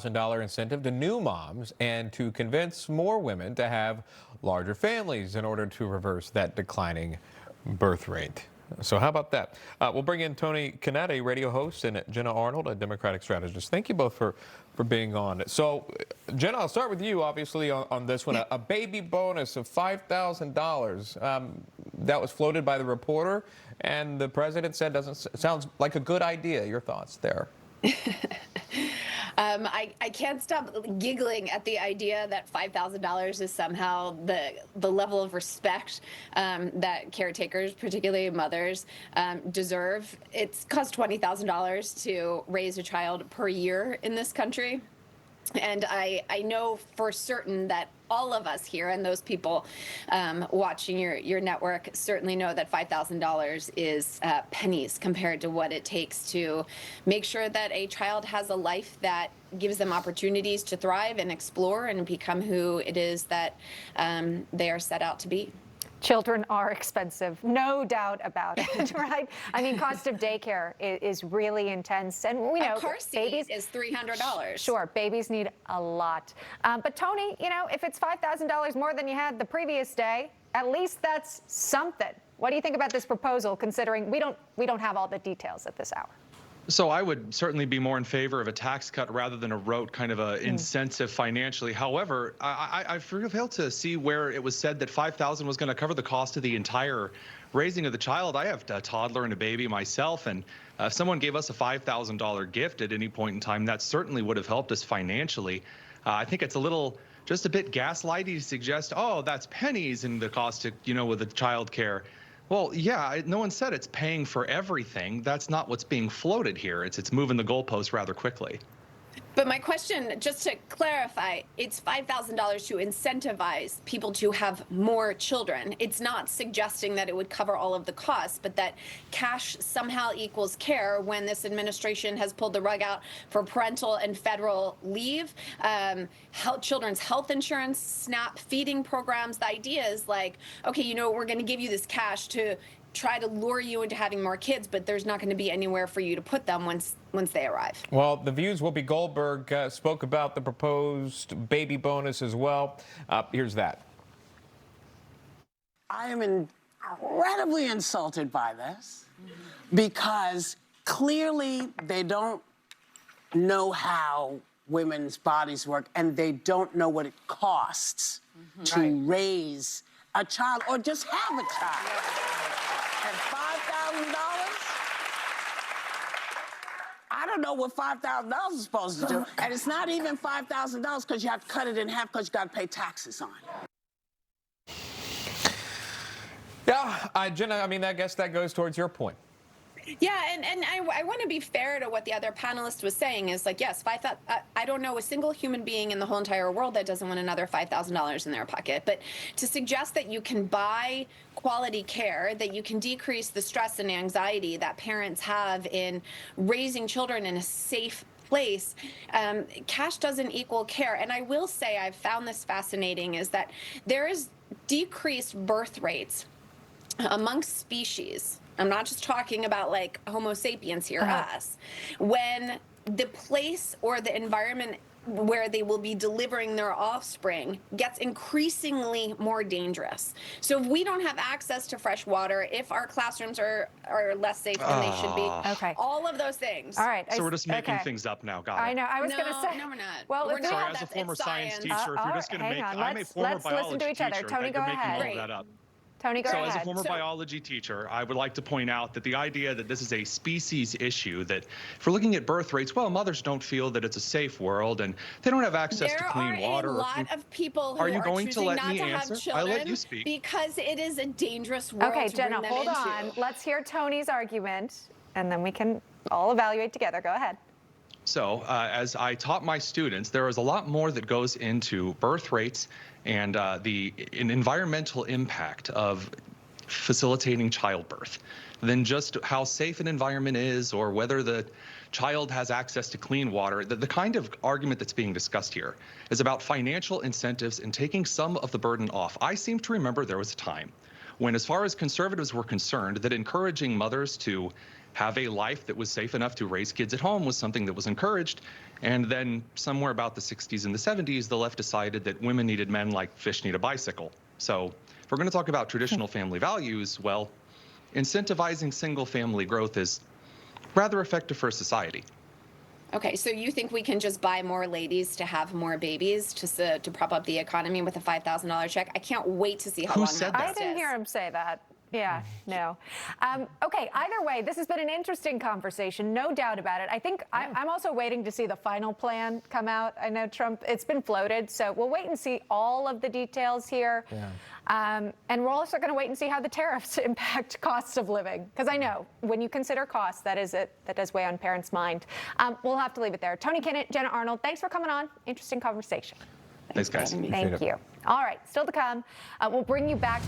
$5,000 incentive to new moms and to convince more women to have larger families in order to reverse that declining birth rate. So how about that? We'll bring in Tony Kinnett, a radio host, and Jenna Arnold, a Democratic strategist. Thank you both for being on. So, Jenna, I'll start with you, obviously, on this one. A baby bonus of $5,000. That was floated by the reporter, and the president said sounds like a good idea. Your thoughts there? I can't stop giggling at the idea that $5,000 is somehow the level of respect that caretakers, particularly mothers, deserve. It's cost $20,000 to raise a child per year in this country. And I know for certain that all of us here and those people watching your network certainly know that $5,000 is pennies compared to what it takes to make sure that a child has a life that gives them opportunities to thrive and explore and become who it is that they are set out to be. Children are expensive, no doubt about it, right? I mean, cost of daycare is really intense, and we know a car seat babies is $300. Sure, babies need a lot. But Tony, you know, if it's $5,000 more than you had the previous day, at least that's something. What do you think about this proposal, considering we don't have all the details at this hour? So I would certainly be more in favor of a tax cut rather than a rote kind of a incentive financially. However, I failed to see where it was said that $5,000 was going to cover the cost of the entire raising of the child. I have a toddler and a baby myself, and if someone gave us a $5,000 gift at any point in time, that certainly would have helped us financially. I think it's just a bit gaslighty to suggest, oh, that's pennies in the cost of, with the child care. Well, yeah, no one said it's paying for everything. That's not what's being floated here. It's moving the goalpost rather quickly. But my question, just to clarify, it's $5,000 to incentivize people to have more children. It's not suggesting that it would cover all of the costs, but that cash somehow equals care when this administration has pulled the rug out for parental and federal leave, children's health insurance, SNAP feeding programs. The idea is like, okay, we're going to give you this cash to try to lure you into having more kids, but there's not going to be anywhere for you to put them once they arrive. Well, the View's Whoopi Goldberg spoke about the proposed baby bonus as well. Here's that. I am incredibly insulted by this because clearly they don't know how women's bodies work, and they don't know what it costs to raise a child or just have a child. And $5,000? I don't know what $5,000 is supposed to do. And it's not even $5,000 because you have to cut it in half because you got to pay taxes on it. Yeah, Jenna, I guess that goes towards your point. Yeah, and I want to be fair to what the other panelist was saying is like, yes, I don't know a single human being in the whole entire world that doesn't want another $5,000 in their pocket. But to suggest that you can buy quality care, that you can decrease the stress and anxiety that parents have in raising children in a safe place, cash doesn't equal care. And I will say I've found this fascinating is that there is decreased birth rates amongst species. I'm not just talking about like Homo sapiens here, us. When the place or the environment where they will be delivering their offspring gets increasingly more dangerous. So if we don't have access to fresh water, if our classrooms are less safe than they should be, all of those things. All right. So we're just making things up now. Got it. I know. I was going to say. No, we're not. Well, we're sorry, not. as a former science teacher, if you're just going to make, on. I'm a former let's biology listen to each other. teacher. Tony, go ahead. Making all that up. Tony, go ahead. As a former biology teacher, I would like to point out that the idea that this is a species issue, that if we're looking at birth rates, well, mothers don't feel that it's a safe world and they don't have access to clean water. There are a lot of people who are choosing not to have children I let you speak. because it is a dangerous world Okay, to Jenna, bring them hold into. on. Let's hear Tony's argument, and then we can all evaluate together. Go ahead. So as I taught my students, there is a lot more that goes into birth rates and the environmental impact of facilitating childbirth than just how safe an environment is or whether the child has access to clean water. The kind of argument that's being discussed here is about financial incentives and taking some of the burden off. I seem to remember there was a time when, as far as conservatives were concerned, that encouraging mothers to have a life that was safe enough to raise kids at home was something that was encouraged. And then somewhere about the 60s and the 70s, the left decided that women needed men like fish need a bicycle. So if we're going to talk about traditional family values, well, incentivizing single family growth is rather effective for society. Okay, so you think we can just buy more ladies to have more babies to prop up the economy with a $5,000 check? I can't wait to see how Who long said that that? I lasts. didn't hear him say that. Yeah, no. Okay, either way, this has been an interesting conversation, no doubt about it. I think I'm also waiting to see the final plan come out. I know Trump, it's been floated, so we'll wait and see all of the details here. Yeah. And we're also going to wait and see how the tariffs impact costs of living. Because I know when you consider costs, that does weigh on parents' mind. We'll have to leave it there. Tony Kinnett, Jenna Arnold, thanks for coming on. Interesting conversation. Thanks, guys. Thank you. All right, still to come. We'll bring you back.